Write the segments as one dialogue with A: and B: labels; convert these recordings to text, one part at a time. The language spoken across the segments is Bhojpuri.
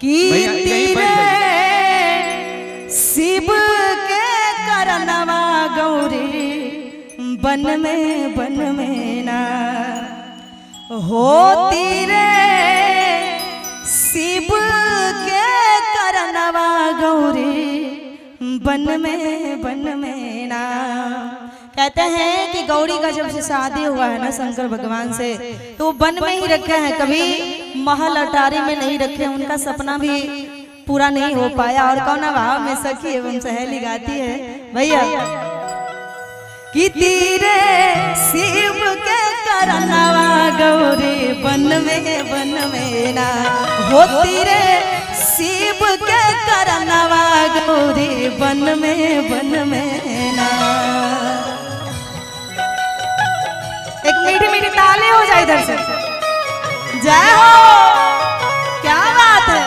A: की तीरे शिव के करनवा गौरी बन में ना होती रे शिव के करनवा गौरी बन में ना। कहते हैं कि गौरी का जब से शादी हुआ है ना शंकर भगवान से तो वन में ही रखे हैं, कभी महल अटारी में नहीं रखे। उनका सपना भी पूरा नहीं हो पाया। और कौन भाव में सखी एवं सहेली गाती है भैया कि तीरे शिव के करनवा गौरी बन में ना होती रे शिव के करनवा गौरी बन में ना। एक मीठी मीठी ताली हो जाए इधर से। जय हो, क्या बात है।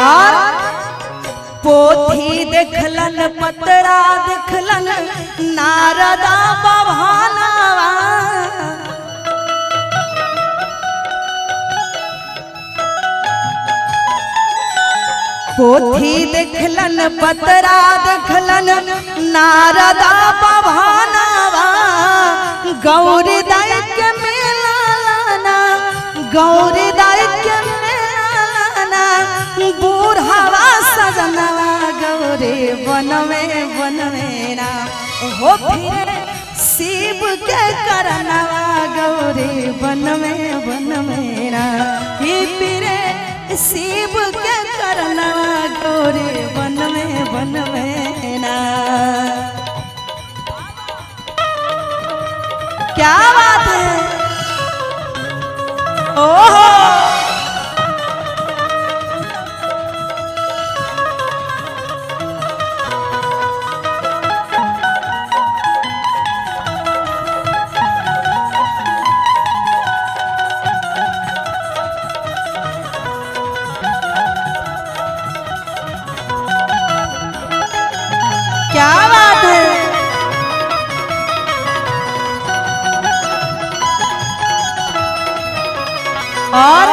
A: और पोथी देखलन पतरा देखलन नारदा बभानवा पोथी देखलन पतरा देखलन नारदा बभानवा गौरी दाई के मेलाना गौरी दाई के मेलाना बूढ़ावा सजनवा गौरी बन में ना हो फिर शिव के करनवा गौरी बन में ना ही फिरे शिव के करनवा गौरी बन में ना। क्या बात है। ओहो क्या बात है। और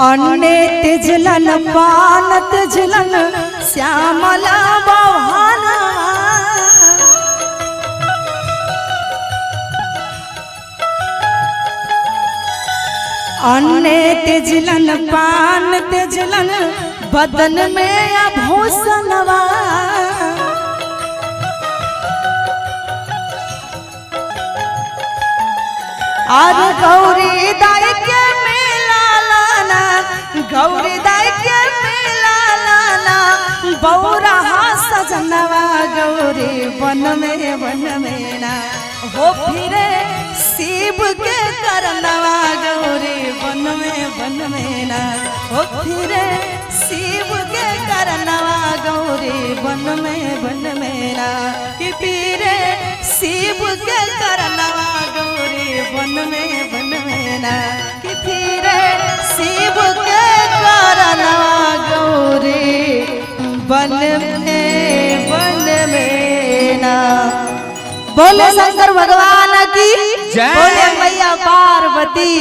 A: अन्ने तिजलन पान तिजलन श्यामला बहाना अन्ने तिजलन पान तिजलन बदन में आभूषणवा और गौरी दाई के मेला लाना गौरी दाई के मेला लाना बौरा सजनवा गौरी बन में ना हो फिरे शिव के करनवा गौरी बन में ना हो फिरे शिव के करनवा गौरी बन में ना कि फिरे शिव के करनवा गौरी बन में ना कि फिरे शिव के करनवा गौरी बन में ना। बोले शंकर भगवान की, बोले मैया पार्वती।